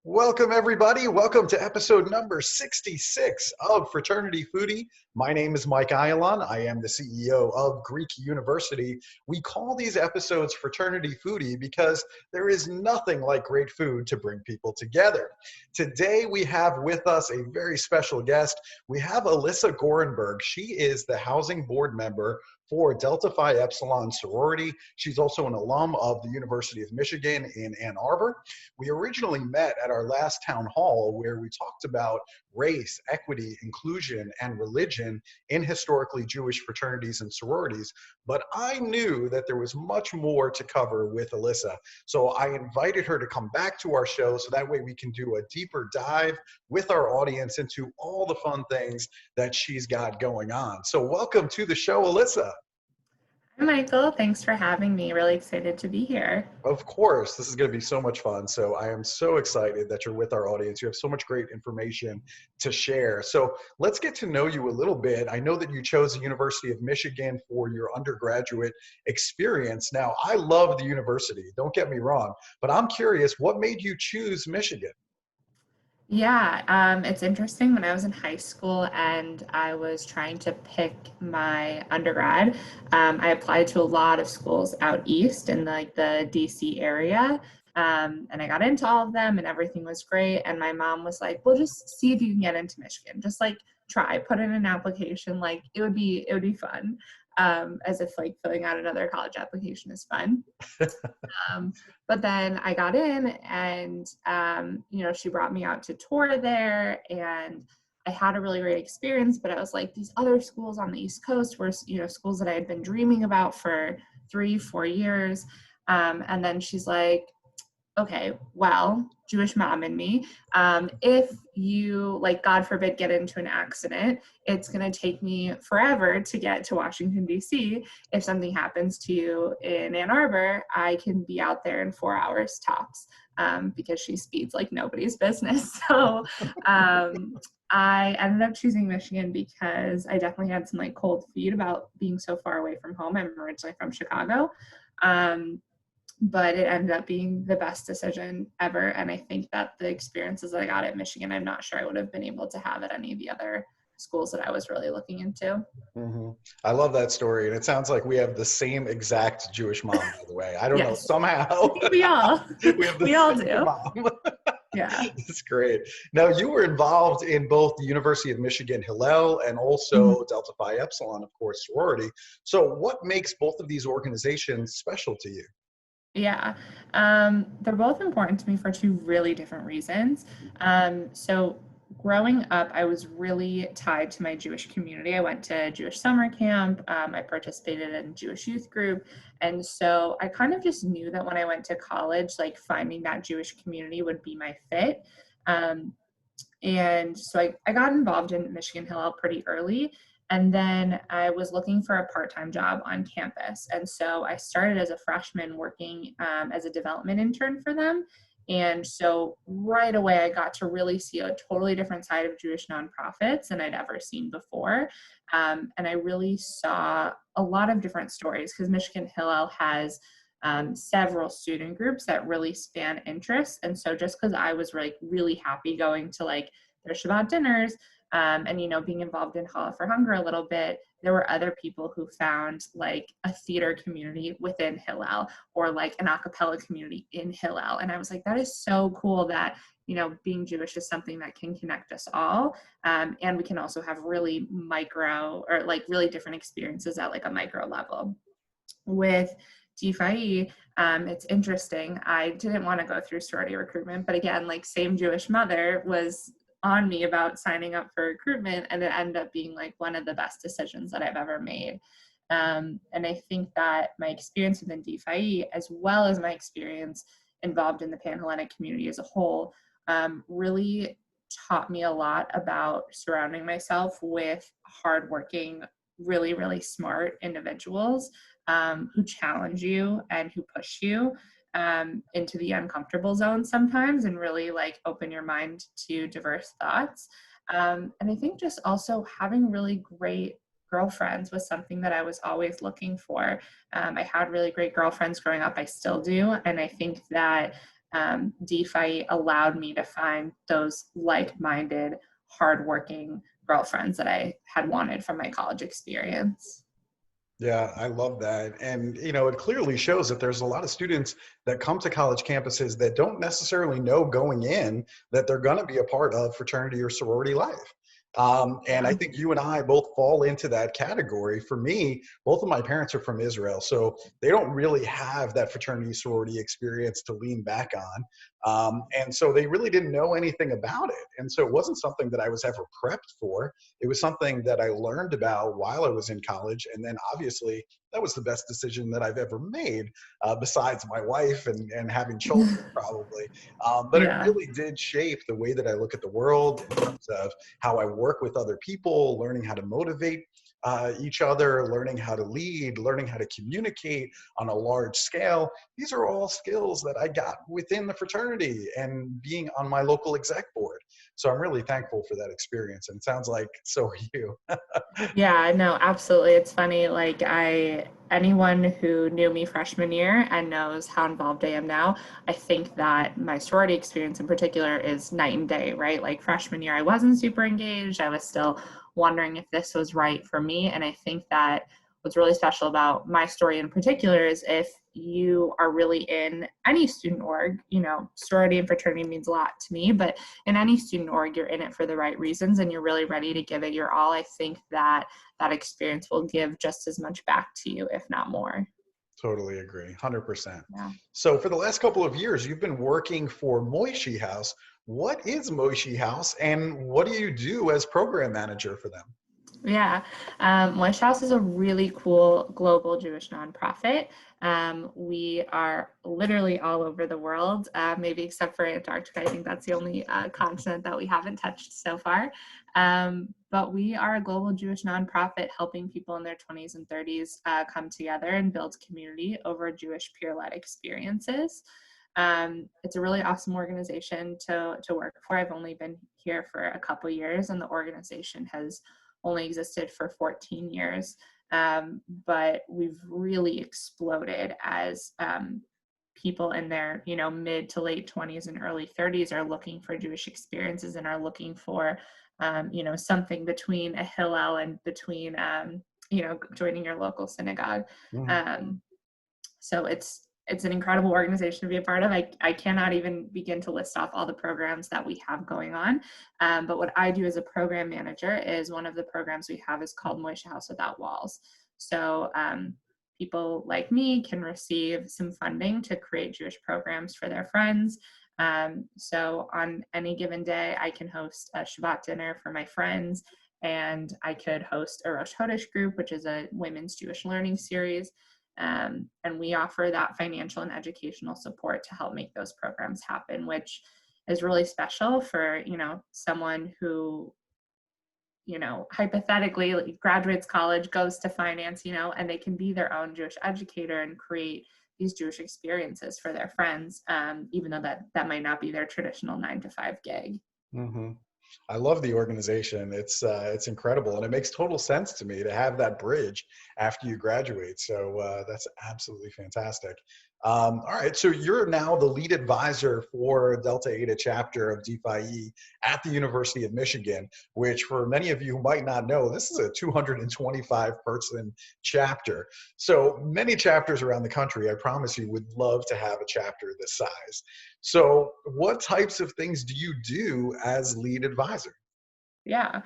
Welcome, everybody. Welcome to episode number 66 of Fraternity Foodie. My name is Mike Ayalon. I am the CEO of Greek University. We call these episodes Fraternity Foodie because there is nothing like great food to bring people together. Today, we have with us a very special guest. We have Alyssa Gorenberg. She is the housing board member for Delta Phi Epsilon sorority. She's also an alum of the University of Michigan in Ann Arbor. We originally met at our last town hall where we talked about race, equity, inclusion, and religion in historically Jewish fraternities and sororities, but I knew that there was much more to cover with Alyssa. So I invited her to come back to our show so that way we can do a deeper dive with our audience into all the fun things that she's got going on. So welcome to the show, Alyssa. Hi, Michael. Thanks for having me. Really excited to be here. Of course, this is going to be so much fun. So I am so excited that you're with our audience. You have so much great information to share. So let's get to know you a little bit. I know that you chose the University of Michigan for your undergraduate experience. Now, I love the university, don't get me wrong, but I'm curious, what made you choose Michigan? Yeah, it's interesting. When I was in high school and I was trying to pick my undergrad, I applied to a lot of schools out east in the DC area. And I got into all of them and everything was great. And my mom was like, well, just see if you can get into Michigan. Just like try, put in an application. Like it would be fun. As if like filling out another college application is fun. But then I got in and, she brought me out to tour there and I had a really great experience, but I was like, these other schools on the East Coast were, schools that I had been dreaming about for 3-4 years. And then she's like, okay, well, Jewish mom in me, if you, like, God forbid, get into an accident, it's going to take me forever to get to Washington, D.C. If something happens to you in Ann Arbor, I can be out there in 4 hours tops, because she speeds like nobody's business. So I ended up choosing Michigan because I definitely had some like cold feet about being so far away from home. I'm originally from Chicago. But it ended up being the best decision ever. And I think that the experiences that I got at Michigan, I'm not sure I would have been able to have at any of the other schools that I was really looking into. Mm-hmm. I love that story. And it sounds like we have the same exact Jewish mom, by the way. I don't know, somehow. We all do. Mom. Yeah. That's great. Now, you were involved in both the University of Michigan Hillel and also Delta Phi Epsilon, of course, sorority. So what makes both of these organizations special to you? Yeah, they're both important to me for two really different reasons. So growing up, I was really tied to my Jewish community. I went to Jewish summer camp. I participated in Jewish youth group. And so I kind of just knew that when I went to college, like finding that Jewish community would be my fit. And so I got involved in Michigan Hillel pretty early. And then I was looking for a part-time job on campus. And so I started as a freshman working as a development intern for them. And so right away, I got to really see a totally different side of Jewish nonprofits than I'd ever seen before. And I really saw a lot of different stories because Michigan Hillel has several student groups that really span interests. And so just because I was like really happy going to like their Shabbat dinners, and, being involved in Hall for Hunger a little bit, there were other people who found like a theater community within Hillel or like an a cappella community in Hillel. And I was like, that is so cool that, being Jewish is something that can connect us all. And we can also have really micro or like really different experiences at like a micro level. With DPhi, it's interesting. I didn't want to go through sorority recruitment, but again, like same Jewish mother was on me about signing up for recruitment, and it ended up being like one of the best decisions that I've ever made. And I think that my experience within DPhi, as well as my experience involved in the Pan-Hellenic community as a whole, really taught me a lot about surrounding myself with hardworking, really, really smart individuals who challenge you and who push you into the uncomfortable zone sometimes and really like open your mind to diverse thoughts. And I think just also having really great girlfriends was something that I was always looking for. I had really great girlfriends growing up. I still do. And I think that DeFi allowed me to find those like-minded, hardworking girlfriends that I had wanted from my college experience. Yeah, I love that. And, it clearly shows that there's a lot of students that come to college campuses that don't necessarily know going in that they're going to be a part of fraternity or sorority life. And I Yeah. think you and I both fall into that category. For me, both of my parents are from Israel, so they don't really have that fraternity sorority experience to lean back on. And so they really didn't know anything about it. And so it wasn't something that I was ever prepped for. It was something that I learned about while I was in college. And then obviously, that was the best decision that I've ever made, besides my wife and having children, probably. But it Yeah. really did shape the way that I look at the world in terms of how I work with other people, learning how to motivate each other, learning how to lead, learning how to communicate on a large scale. These are all skills that I got within the fraternity and being on my local exec board. So I'm really thankful for that experience. And it sounds like so are you. Yeah, no, absolutely. It's funny, like anyone who knew me freshman year and knows how involved I am now, I think that my sorority experience in particular is night and day, right? Like freshman year, I wasn't super engaged. I was still wondering if this was right for me. And I think that what's really special about my story in particular is if you are really in any student org, sorority and fraternity means a lot to me, but in any student org, you're in it for the right reasons and you're really ready to give it your all. I think that that experience will give just as much back to you, if not more. Totally agree, 100%. Yeah. So for the last couple of years, you've been working for Moishe House. What is Moishe House and what do you do as program manager for them? Yeah, Moishe House is a really cool global Jewish nonprofit. We are literally all over the world, maybe except for Antarctica. I think that's the only continent that we haven't touched so far. But we are a global Jewish nonprofit helping people in their 20s and 30s come together and build community over Jewish peer-led experiences. It's a really awesome organization to work for. I've only been here for a couple years, and the organization has only existed for 14 years. But we've really exploded as people in their mid to late 20s and early 30s are looking for Jewish experiences and are looking for something between a Hillel and between joining your local synagogue. Mhm. So it's an incredible organization to be a part of. I cannot even begin to list off all the programs that we have going on. But what I do as a program manager is one of the programs we have is called Moishe House Without Walls. So people like me can receive some funding to create Jewish programs for their friends. So on any given day, I can host a Shabbat dinner for my friends, and I could host a Rosh Chodesh group, which is a women's Jewish learning series. And we offer that financial and educational support to help make those programs happen, which is really special for someone who hypothetically like, graduates college, goes to finance, and they can be their own Jewish educator and create these Jewish experiences for their friends, even though that might not be their traditional 9 to 5 gig. hmm I love the organization. It's incredible, and it makes total sense to me to have that bridge after you graduate. So that's absolutely fantastic. All right, so you're now the lead advisor for Delta-Eta chapter of DeFi at the University of Michigan, which for many of you who might not know, this is a 225-person chapter. So many chapters around the country, I promise you, would love to have a chapter this size. So what types of things do you do as lead advisor? Yeah.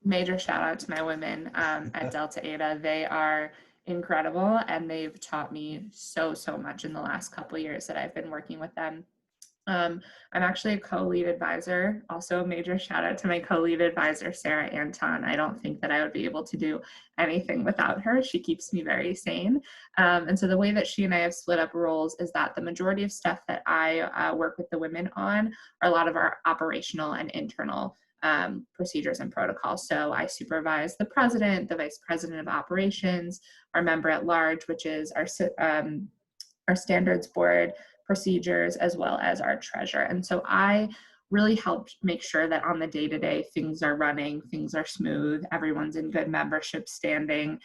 Major shout out to my women at Delta-Eta. They are incredible and they've taught me so much in the last couple of years that I've been working with them. I'm actually a co-lead advisor. Also a major shout out to my co-lead advisor, Sarah Anton. I don't think that I would be able to do anything without her. She keeps me very sane. And so the way that she and I have split up roles is that the majority of stuff that I work with the women on are a lot of our operational and internal procedures and protocols. So I supervise the president, the vice president of operations, our member at large, which is our standards board, procedures, as well as our treasurer. And so I really help make sure that on the day-to-day things are running, things are smooth, everyone's in good membership standing.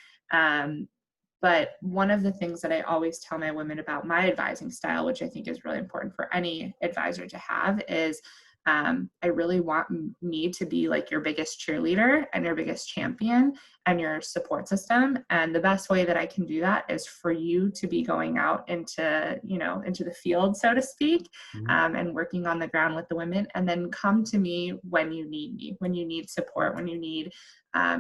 But one of the things that I always tell my women about my advising style, which I think is really important for any advisor to have, is I really want me to be like your biggest cheerleader and your biggest champion and your support system. And the best way that I can do that is for you to be going out into, into the field, so to speak, and working on the ground with the women, and then come to me, when you need support, when you need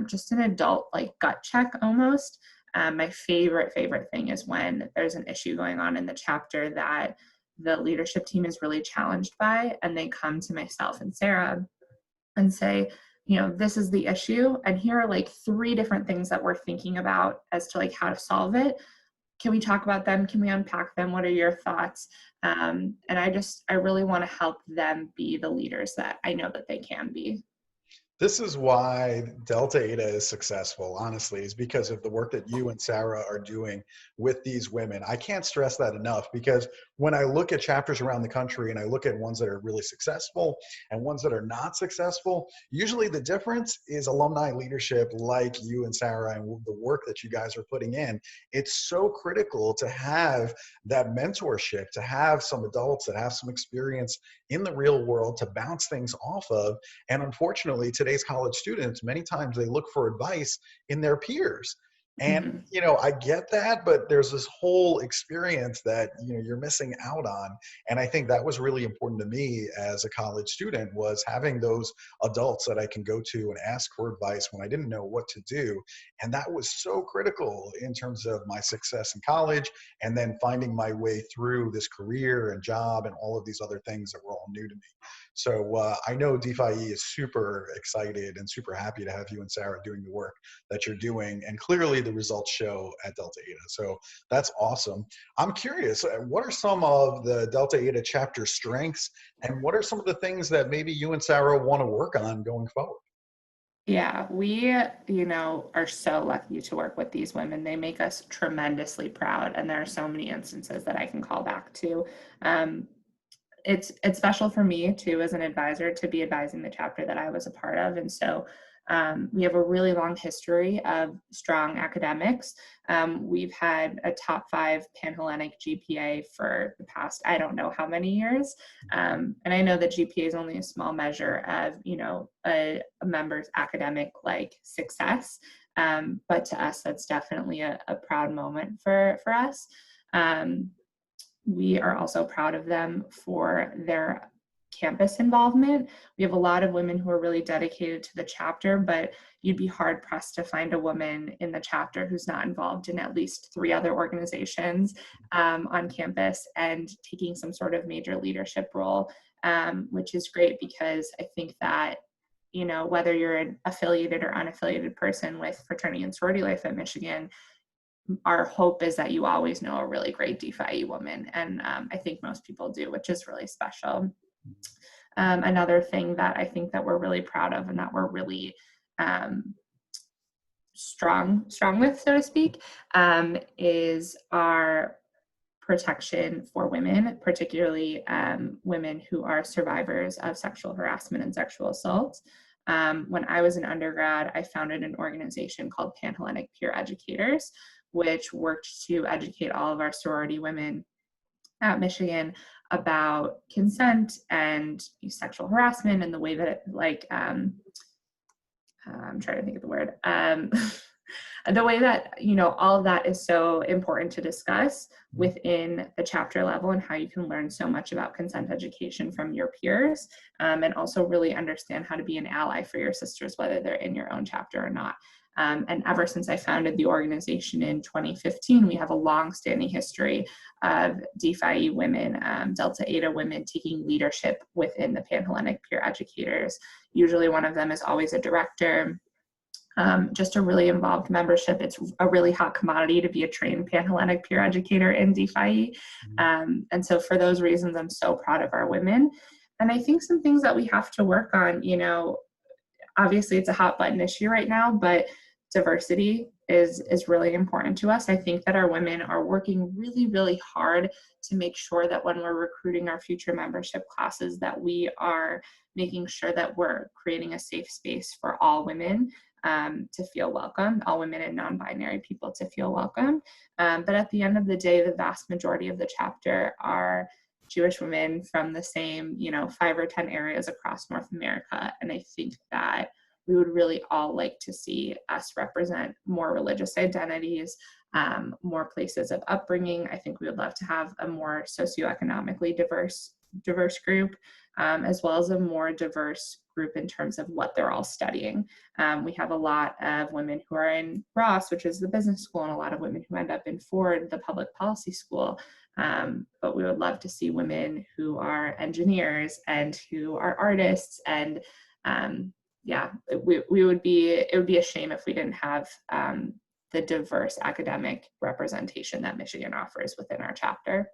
just an adult like gut check almost. My favorite thing is when there's an issue going on in the chapter that the leadership team is really challenged by, and they come to myself and Sarah and say, this is the issue, and here are like 3 different things that we're thinking about as to like how to solve it. Can we talk about them? Can we unpack them? What are your thoughts? And I really want to help them be the leaders that I know that they can be. This is why Delta-Eta is successful, honestly, is because of the work that you and Sarah are doing with these women. I can't stress that enough, because when I look at chapters around the country and I look at ones that are really successful and ones that are not successful, usually the difference is alumni leadership like you and Sarah and the work that you guys are putting in. It's so critical to have that mentorship, to have some adults that have some experience in the real world to bounce things off of. And unfortunately, today's college students, many times they look for advice in their peers. And, I get that, but there's this whole experience that, you're missing out on. And I think that was really important to me as a college student, was having those adults that I can go to and ask for advice when I didn't know what to do. And that was so critical in terms of my success in college, and then finding my way through this career and job and all of these other things that were all new to me. So I know DeFi is super excited and super happy to have you and Sarah doing the work that you're doing. And clearly the results show at Delta-Eta. So that's awesome. I'm curious, what are some of the Delta-Eta chapter strengths, and what are some of the things that maybe you and Sarah want to work on going forward? Yeah, we, are so lucky to work with these women. They make us tremendously proud. And there are so many instances that I can call back to. It's special for me too, as an advisor, to be advising the chapter that I was a part of. And so we have a really long history of strong academics. We've had a top 5 Panhellenic GPA for the past, I don't know how many years. And I know that GPA is only a small measure of, a member's academic like success. But to us, that's definitely a proud moment for us. We are also proud of them for their campus involvement. We have a lot of women who are really dedicated to the chapter, but you'd be hard pressed to find a woman in the chapter who's not involved in at least 3 other organizations on campus and taking some sort of major leadership role, which is great, because I think that, whether you're an affiliated or unaffiliated person with fraternity and sorority life at Michigan, our hope is that you always know a really great DeFi woman. And I think most people do, which is really special. Another thing that I think that we're really proud of and that we're really strong with, so to speak, is our protection for women, particularly women who are survivors of sexual harassment and sexual assault. When I was an undergrad, I founded an organization called Panhellenic Peer Educators, which worked to educate all of our sorority women at Michigan about consent and sexual harassment, and the way that it, like, I'm trying to think of the word, the way that, all of that is so important to discuss within the chapter level, and how you can learn so much about consent education from your peers, and also really understand how to be an ally for your sisters, whether they're in your own chapter or not. And ever since I founded the organization in 2015, we have a long-standing history of DeFi women, Delta-Eta women taking leadership within the Panhellenic Peer Educators. Usually one of them is always a director, just a really involved membership. It's a really hot commodity to be a trained Panhellenic peer educator in DeFi. And so for those reasons, I'm so proud of our women. And I think some things that we have to work on, obviously it's a hot button issue right now, but diversity is really important to us. I think that our women are working really, really hard to make sure that when we're recruiting our future membership classes, that we are making sure that we're creating a safe space for all women to feel welcome, all women and non-binary people to feel welcome. But at the end of the day, the vast majority of the chapter are Jewish women from the same, 5 or 10 areas across North America. And I think that we would really all like to see us represent more religious identities, more places of upbringing. I think we would love to have a more socioeconomically diverse group, as well as a more diverse group in terms of what they're all studying. We have a lot of women who are in Ross, which is the business school, and a lot of women who end up in Ford, the public policy school. But we would love to see women who are engineers and who are artists. And it would be a shame if we didn't have the diverse academic representation that Michigan offers within our chapter.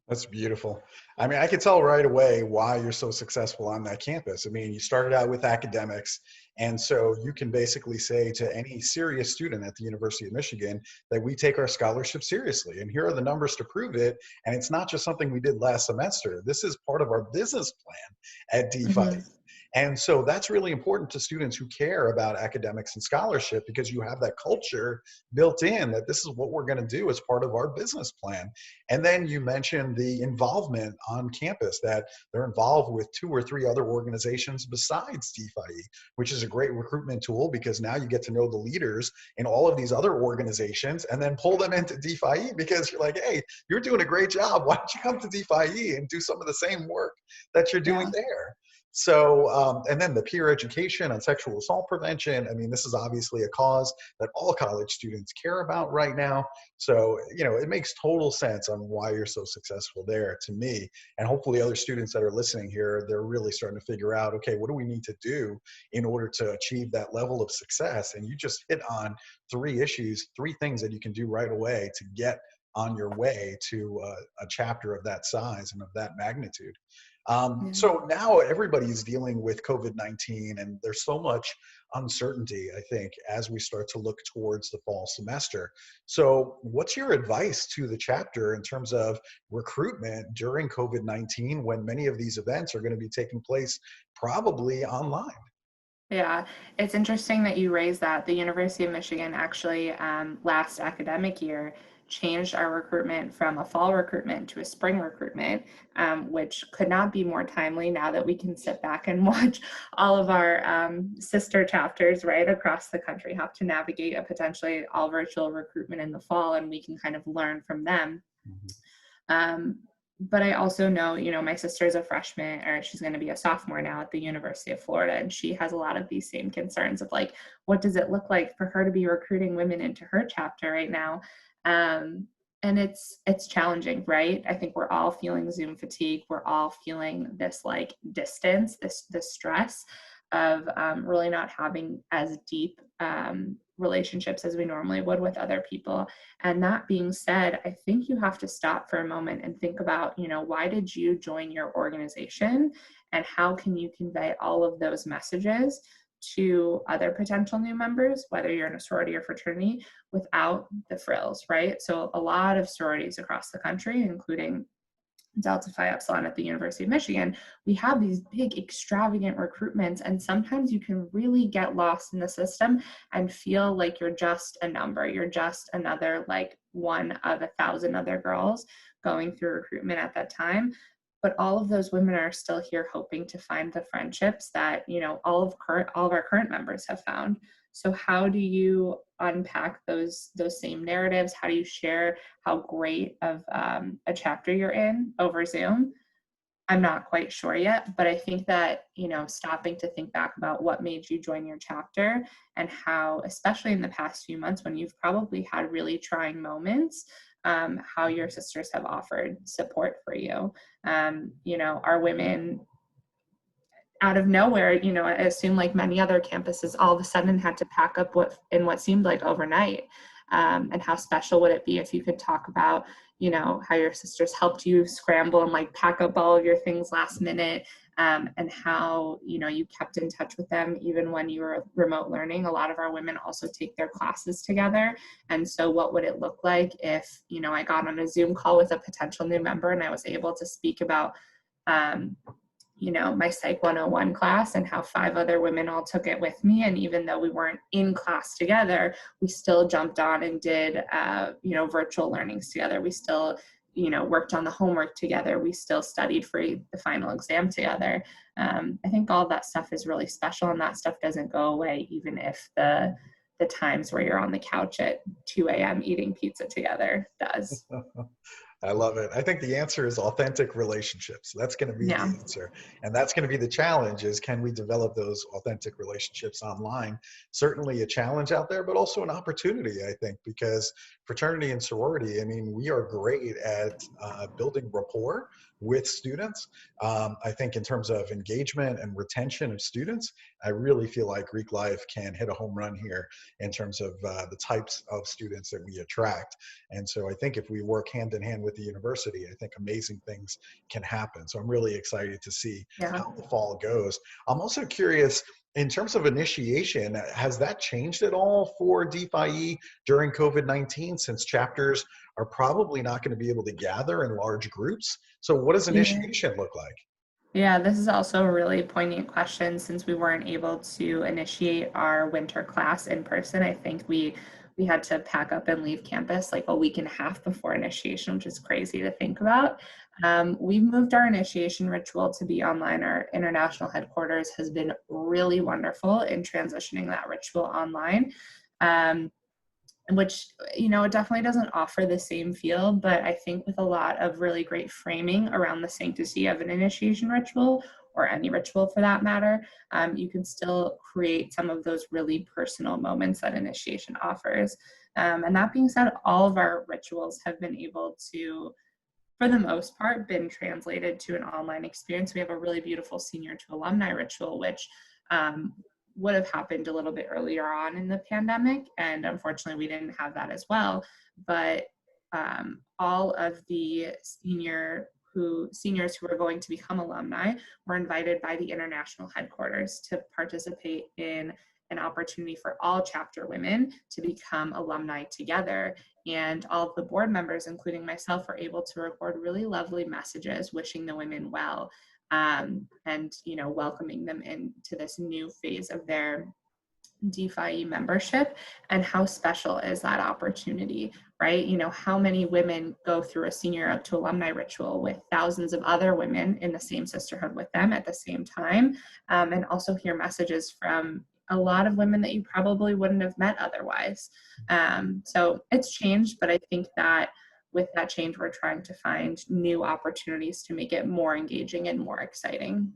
That's beautiful. I mean, I could tell right away why you're so successful on that campus. I mean, you started out with academics, and so you can basically say to any serious student at the University of Michigan that we take our scholarship seriously. And here are the numbers to prove it. And it's not just something we did last semester. This is part of our business plan at DeFi. Mm-hmm. And so that's really important to students who care about academics and scholarship, because you have that culture built in that this is what we're going to do as part of our business plan. And then you mentioned the involvement on campus, that they're involved with 2 or 3 other organizations besides DeFi, which is a great recruitment tool, because now you get to know the leaders in all of these other organizations and then pull them into DeFi, because you're like, hey, you're doing a great job. Why don't you come to DeFi and do some of the same work that you're doing there? So, and then the peer education on sexual assault prevention. I mean, this is obviously a cause that all college students care about right now. So, it makes total sense on why you're so successful there to me. And hopefully other students that are listening here, they're really starting to figure out, okay, what do we need to do in order to achieve that level of success? And you just hit on 3 issues, 3 things that you can do right away to get on your way to a chapter of that size and of that magnitude. So now everybody's dealing with COVID-19, and there's so much uncertainty, I think, as we start to look towards the fall semester. So what's your advice to the chapter in terms of recruitment during COVID-19, when many of these events are going to be taking place probably online? Yeah, it's interesting that you raised that. The University of Michigan actually last academic year changed our recruitment from a fall recruitment to a spring recruitment, which could not be more timely now that we can sit back and watch all of our sister chapters right across the country have to navigate a potentially all virtual recruitment in the fall, and we can kind of learn from them. But I also know, my sister is a freshman, or she's going to be a sophomore now at the University of Florida, and she has a lot of these same concerns of like, what does it look like for her to be recruiting women into her chapter right now? And it's challenging, right? I think we're all feeling Zoom fatigue. We're all feeling this like distance, this stress of really not having as deep relationships as we normally would with other people. And that being said, I think you have to stop for a moment and think about, why did you join your organization, and how can you convey all of those messages to other potential new members, whether you're in a sorority or fraternity, without the frills, right? So a lot of sororities across the country, including Delta Phi Epsilon at the University of Michigan, we have these big extravagant recruitments, and sometimes you can really get lost in the system and feel like you're just a number. You're just another like one of 1,000 other girls going through recruitment at that time. But all of those women are still here hoping to find the friendships that, all of our current members have found. So how do you unpack those same narratives? How do you share how great of a chapter you're in over Zoom? I'm not quite sure yet, but I think that, stopping to think back about what made you join your chapter, and how, especially in the past few months when you've probably had really trying moments, how your sisters have offered support for you. Our women out of nowhere, I assume like many other campuses, all of a sudden had to pack up what seemed like overnight. And how special would it be if you could talk about, how your sisters helped you scramble and like pack up all of your things last minute, and how, you kept in touch with them even when you were remote learning. A lot of our women also take their classes together. And so what would it look like if, I got on a Zoom call with a potential new member and I was able to speak about, my Psych 101 class and how 5 other women all took it with me. And even though we weren't in class together, we still jumped on and did, virtual learnings together. We still, worked on the homework together. We still studied for the final exam together. I think all that stuff is really special, and that stuff doesn't go away, even if the times where you're on the couch at 2 a.m. eating pizza together does. I love it. I think the answer is authentic relationships. That's going to be the Yeah. answer. And that's going to be the challenge, is can we develop those authentic relationships online? Certainly a challenge out there, but also an opportunity, I think, because fraternity and sorority, I mean, we are great at building rapport with students. I think in terms of engagement and retention of students, I really feel like Greek Life can hit a home run here in terms of the types of students that we attract. And so I think if we work hand in hand with the university, I think amazing things can happen. So I'm really excited to see Yeah. how the fall goes. I'm also curious, in terms of initiation, has that changed at all for DPhi during COVID-19, since chapters are probably not going to be able to gather in large groups? So what does initiation look like? Yeah, this is also a really poignant question, since we weren't able to initiate our winter class in person. I think we had to pack up and leave campus like a week and a half before initiation, which is crazy to think about. We've moved our initiation ritual to be online. Our international headquarters has been really wonderful in transitioning that ritual online. Which, it definitely doesn't offer the same feel, but I think with a lot of really great framing around the sanctity of an initiation ritual, or any ritual for that matter, you can still create some of those really personal moments that initiation offers. And that being said, all of our rituals have been able to, for the most part, been translated to an online experience. We have a really beautiful senior to alumni ritual, which would have happened a little bit earlier on in the pandemic, and unfortunately we didn't have that as well. But all of the seniors who are going to become alumni were invited by the international headquarters to participate in an opportunity for all chapter women to become alumni together. And all of the board members, including myself, were able to record really lovely messages wishing the women well, and welcoming them into this new phase of their DPhi membership. And how special is that opportunity, right? How many women go through a senior up to alumni ritual with thousands of other women in the same sisterhood with them at the same time, and also hear messages from a lot of women that you probably wouldn't have met otherwise. So it's changed, but I think that with that change, we're trying to find new opportunities to make it more engaging and more exciting.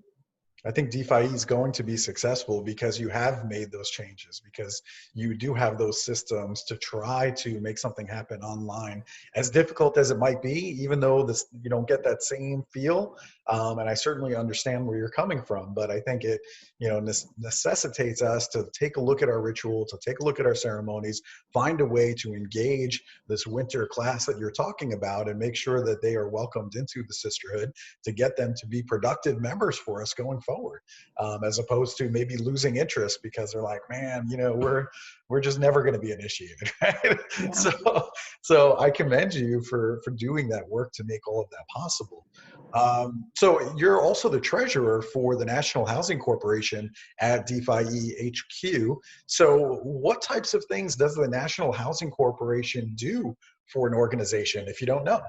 I think DPhi is going to be successful because you have made those changes, because you do have those systems to try to make something happen online, as difficult as it might be, even though you don't get that same feel. And I certainly understand where you're coming from, but I think it, necessitates us to take a look at our ritual, to take a look at our ceremonies, find a way to engage this winter class that you're talking about, and make sure that they are welcomed into the sisterhood, to get them to be productive members for us going forward, as opposed to maybe losing interest because they're like, man, we're just never going to be initiated, right? Yeah. So I commend you for doing that work to make all of that possible. So you're also the treasurer for the National Housing Corporation at DPhi HQ. So what types of things does the National Housing Corporation do for an organization, if you don't know?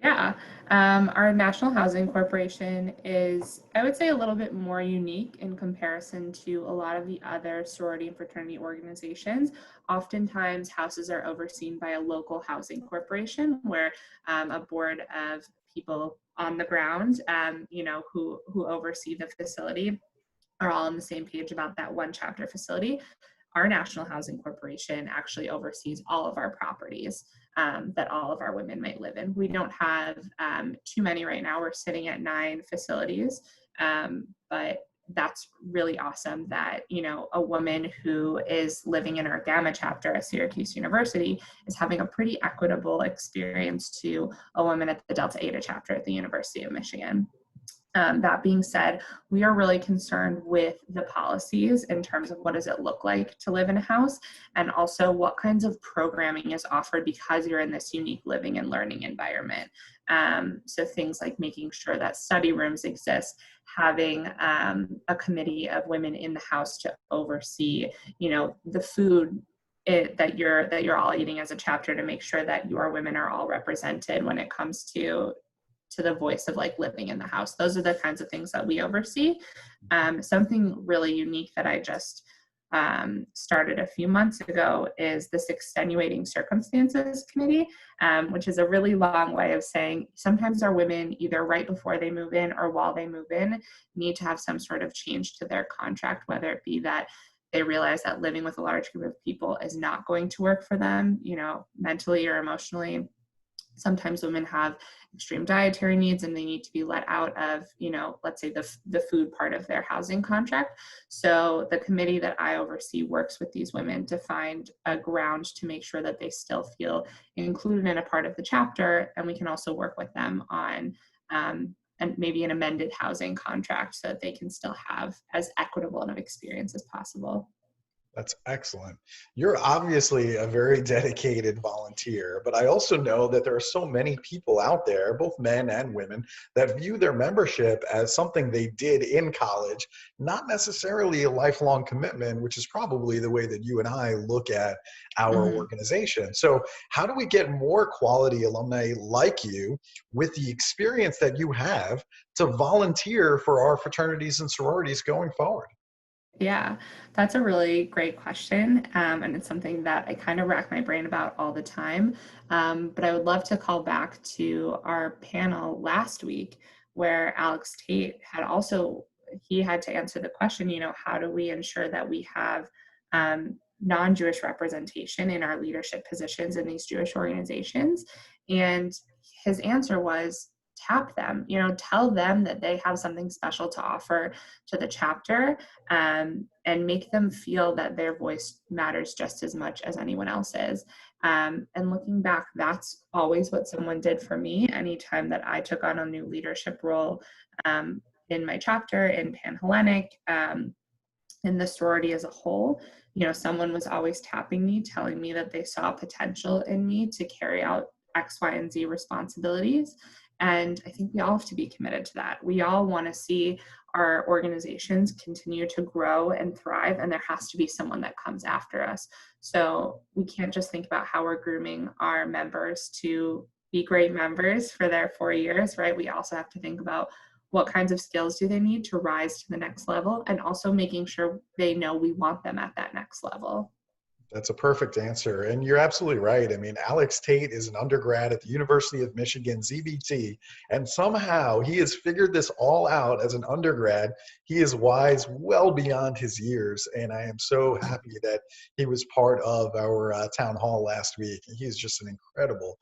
Yeah, our National Housing Corporation is, I would say, a little bit more unique in comparison to a lot of the other sorority and fraternity organizations. Oftentimes, houses are overseen by a local housing corporation, where a board of people on the ground, who oversee the facility, are all on the same page about that one chapter facility. Our National Housing Corporation actually oversees all of our properties that all of our women might live in. We don't have too many right now. We're sitting at 9 facilities, but that's really awesome that, a woman who is living in our Gamma chapter at Syracuse University is having a pretty equitable experience to a woman at the Delta-Eta chapter at the University of Michigan. That being said, we are really concerned with the policies in terms of what does it look like to live in a house, and also what kinds of programming is offered because you're in this unique living and learning environment. So things like making sure that study rooms exist, having a committee of women in the house to oversee, the food that you're all eating as a chapter, to make sure that your women are all represented when it comes to the voice of like living in the house. Those are the kinds of things that we oversee. Something really unique that I just started a few months ago is this extenuating circumstances committee, which is a really long way of saying sometimes our women, either right before they move in or while they move in, need to have some sort of change to their contract, whether it be that they realize that living with a large group of people is not going to work for them, mentally or emotionally. Sometimes women have extreme dietary needs and they need to be let out of, let's say the food part of their housing contract. So the committee that I oversee works with these women to find a ground to make sure that they still feel included in a part of the chapter. And we can also work with them on and maybe an amended housing contract so that they can still have as equitable of an experience as possible. That's excellent. You're obviously a very dedicated volunteer, but I also know that there are so many people out there, both men and women, that view their membership as something they did in college, not necessarily a lifelong commitment, which is probably the way that you and I look at our Mhm. organization. So, how do we get more quality alumni like you with the experience that you have to volunteer for our fraternities and sororities going forward? Yeah, that's a really great question. And it's something that I kind of rack my brain about all the time. But I would love to call back to our panel last week where Alex Tate he had to answer the question, how do we ensure that we have non-Jewish representation in our leadership positions in these Jewish organizations? And his answer was, tap them, tell them that they have something special to offer to the chapter, and make them feel that their voice matters just as much as anyone else's. And looking back, that's always what someone did for me anytime that I took on a new leadership role in my chapter, in Pan-Hellenic, in the sorority as a whole. Someone was always tapping me, telling me that they saw potential in me to carry out X, Y, and Z responsibilities. And I think we all have to be committed to that. We all want to see our organizations continue to grow and thrive, and there has to be someone that comes after us. So we can't just think about how we're grooming our members to be great members for their 4 years, right? We also have to think about what kinds of skills do they need to rise to the next level, and also making sure they know we want them at that next level. That's a perfect answer. And you're absolutely right. I mean, Alex Tate is an undergrad at the University of Michigan, ZBT, and somehow he has figured this all out as an undergrad. He is wise well beyond his years. And I am so happy that he was part of our town hall last week. He is just an incredible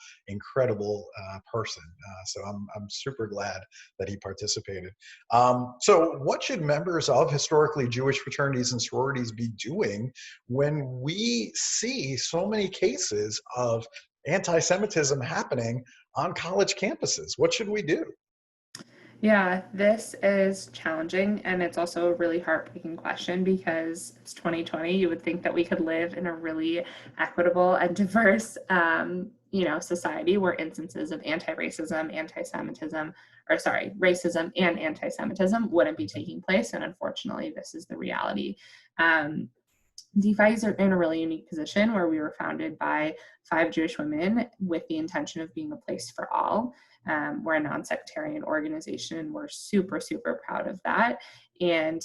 person. So I'm super glad that he participated. So, what should members of historically Jewish fraternities and sororities be doing when we see so many cases of anti-Semitism happening on college campuses? What should we do? Yeah, this is challenging, and it's also a really heartbreaking question because it's 2020. You would think that we could live in a really equitable and diverse, society where instances of anti-racism, anti-Semitism, or sorry, racism and anti-Semitism wouldn't be taking place. And unfortunately, this is the reality. DeFi are in a really unique position where we were founded by 5 Jewish women with the intention of being a place for all. We're a non-sectarian organization, and we're super, super proud of that. And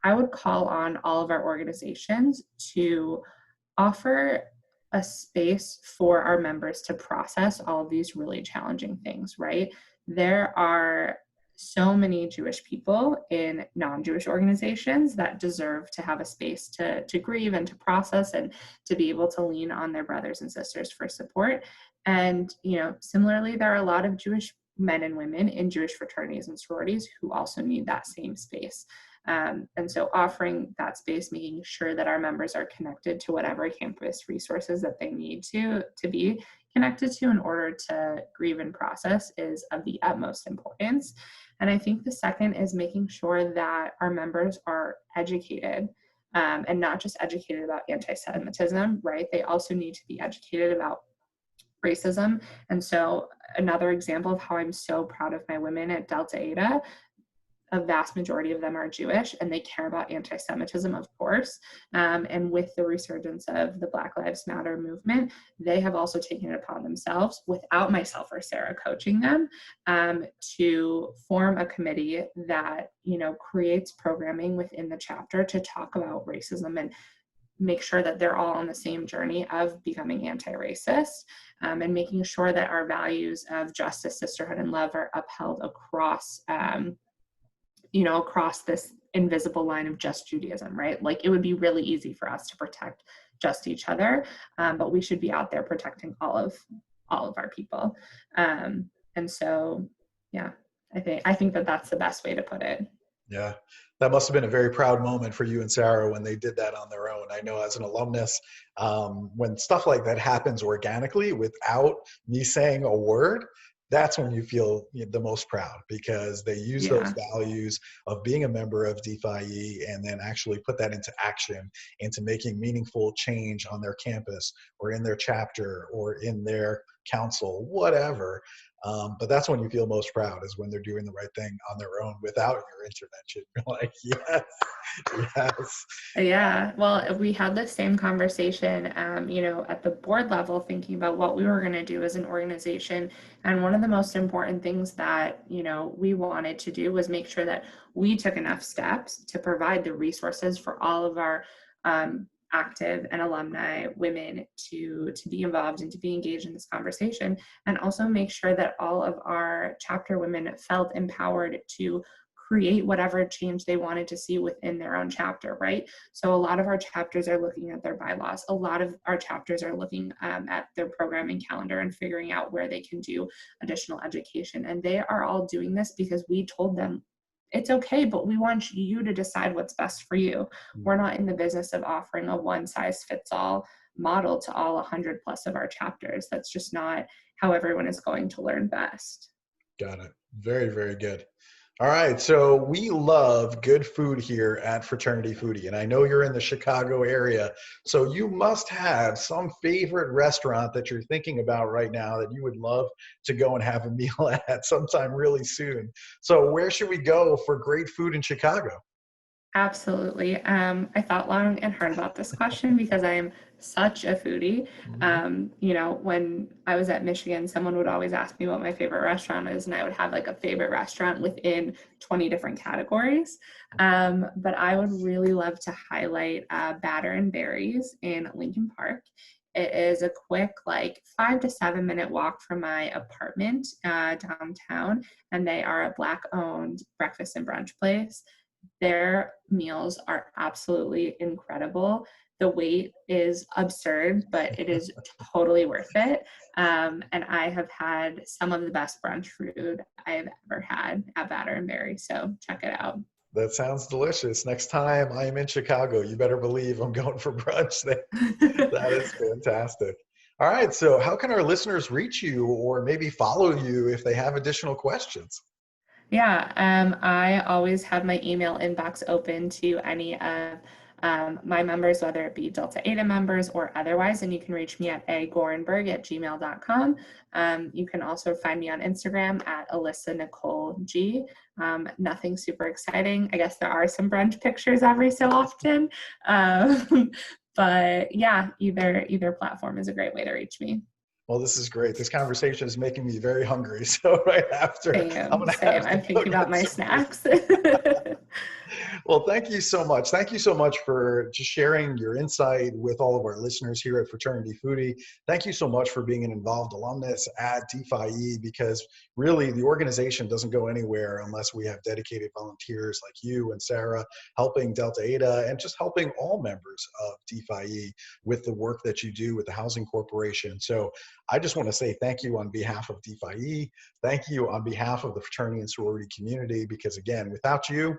I would call on all of our organizations to offer a space for our members to process all of these really challenging things, right? There are so many Jewish people in non-Jewish organizations that deserve to have a space to grieve and to process and to be able to lean on their brothers and sisters for support. And, similarly, there are a lot of Jewish men and women in Jewish fraternities and sororities who also need that same space. And so offering that space, making sure that our members are connected to whatever campus resources that they need to be connected to in order to grieve and process is of the utmost importance. And I think the second is making sure that our members are educated, and not just educated about anti-Semitism, right? They also need to be educated about racism. And so another example of how I'm so proud of my women at Delta-Eta, a vast majority of them are Jewish, and they care about anti-Semitism, of course. And with the resurgence of the Black Lives Matter movement, they have also taken it upon themselves, without myself or Sarah coaching them, to form a committee that, creates programming within the chapter to talk about racism and make sure that they're all on the same journey of becoming anti-racist, and making sure that our values of justice, sisterhood, and love are upheld across across this invisible line of just Judaism, right? Like, it would be really easy for us to protect just each other, but we should be out there protecting all of our people. And so, yeah, I think that that's the best way to put it. Yeah, that must have been a very proud moment for you and Sarah when they did that on their own. I know as an alumnus, when stuff like that happens organically without me saying a word, that's when you feel the most proud, because they use those values of being a member of DPhi and then actually put that into action, into making meaningful change on their campus or in their chapter or in their council, whatever. But that's when you feel most proud, is when they're doing the right thing on their own without your intervention. You're like, yes, yes. Yeah, well, we had the same conversation, at the board level, thinking about what we were going to do as an organization. And one of the most important things that, we wanted to do was make sure that we took enough steps to provide the resources for all of our active and alumni women to be involved and to be engaged in this conversation, and also make sure that all of our chapter women felt empowered to create whatever change they wanted to see within their own chapter, right? So a lot of our chapters are looking at their bylaws. A lot of our chapters are looking at their programming calendar and figuring out where they can do additional education. And they are all doing this because we told them, it's okay, but we want you to decide what's best for you. We're not in the business of offering a one-size-fits-all model to all 100 plus of our chapters. That's just not how everyone is going to learn best. Got it. Very, very good. All right, so we love good food here at Fraternity Foodie, and I know you're in the Chicago area, so you must have some favorite restaurant that you're thinking about right now that you would love to go and have a meal at sometime really soon. So where should we go for great food in Chicago? Absolutely. I thought long and hard about this question because I am such a foodie. When I was at Michigan, someone would always ask me what my favorite restaurant is, and I would have like a favorite restaurant within 20 different categories. But I would really love to highlight Batter and Berries in Lincoln Park. It is a quick, 5 to 7 minute walk from my apartment downtown, and they are a Black-owned breakfast and brunch place. Their meals are absolutely incredible. The wait is absurd, but it is totally worth it. And I have had some of the best brunch food I've ever had at Batter and Berry, so check it out. That sounds delicious. Next time I am in Chicago, you better believe I'm going for brunch there. That is fantastic. All right, so how can our listeners reach you or maybe follow you if they have additional questions? Yeah, I always have my email inbox open to any of my members, whether it be Delta-Eta members or otherwise, and you can reach me at agorenberg@gmail.com. You can also find me on Instagram at Alyssa Nicole G. Nothing super exciting. I guess there are some brunch pictures every so often, but yeah, either platform is a great way to reach me. Well, this is great. This conversation is making me very hungry. So right after, I'm going to Same. have to I'm go thinking about get my some snacks. food. Well, thank you so much. Thank you so much for just sharing your insight with all of our listeners here at Fraternity Foodie. Thank you so much for being an involved alumnus at DPhi, because really the organization doesn't go anywhere unless we have dedicated volunteers like you and Sarah helping Delta-Eta and just helping all members of DPhi with the work that you do with the Housing Corporation. So I just want to say thank you on behalf of DPhi. Thank you on behalf of the fraternity and sorority community, because again, without you,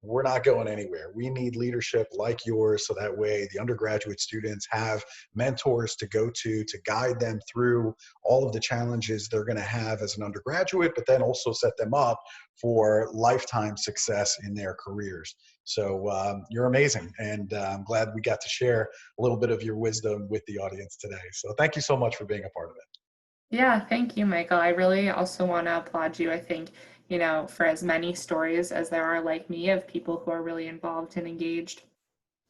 we're not going anywhere. We need leadership like yours, so that way the undergraduate students have mentors to go to guide them through all of the challenges they're going to have as an undergraduate, but then also set them up for lifetime success in their careers. So you're amazing, and I'm glad we got to share a little bit of your wisdom with the audience today. So thank you so much for being a part of it. Yeah, thank you, Michael. I really also want to applaud you. I think, for as many stories as there are like me of people who are really involved and engaged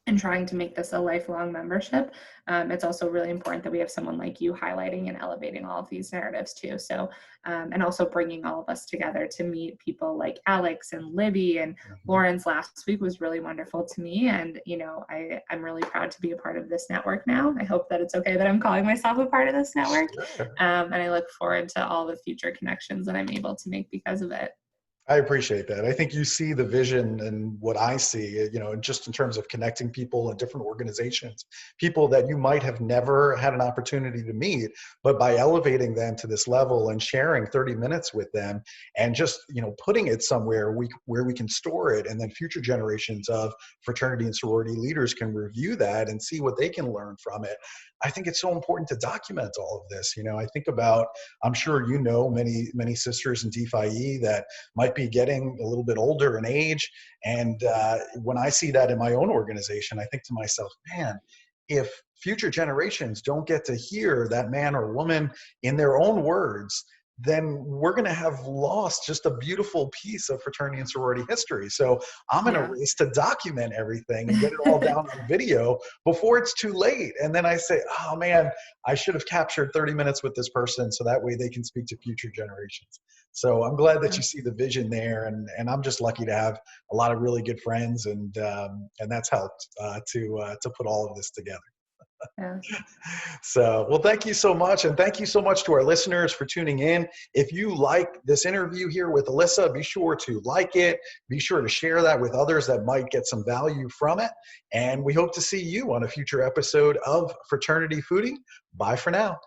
and trying to make this a lifelong membership, it's also really important that we have someone like you highlighting and elevating all of these narratives too. So, and also bringing all of us together to meet people like Alex and Libby and Lawrence last week was really wonderful to me. And, I'm really proud to be a part of this network now. I hope that it's okay that I'm calling myself a part of this network. Sure. And I look forward to all the future connections that I'm able to make because of it. I appreciate that. I think you see the vision and what I see, just in terms of connecting people in different organizations, people that you might have never had an opportunity to meet, but by elevating them to this level and sharing 30 minutes with them and just, putting it somewhere where we can store it, and then future generations of fraternity and sorority leaders can review that and see what they can learn from it. I think it's so important to document all of this. I think about, I'm sure many sisters in DPhi that might be getting a little bit older in age. And when I see that in my own organization, I think to myself, man, if future generations don't get to hear that man or woman in their own words, then we're going to have lost just a beautiful piece of fraternity and sorority history. So I'm in a race to document everything and get it all down on video before it's too late. And then I say, oh man, I should have captured 30 minutes with this person so that way they can speak to future generations. So I'm glad that you see the vision there, and I'm just lucky to have a lot of really good friends, and that's helped to put all of this together. Yeah. So, well, thank you so much. And thank you so much to our listeners for tuning in. If you like this interview here with Alyssa, be sure to like it. Be sure to share that with others that might get some value from it. And we hope to see you on a future episode of Fraternity Foodie. Bye for now.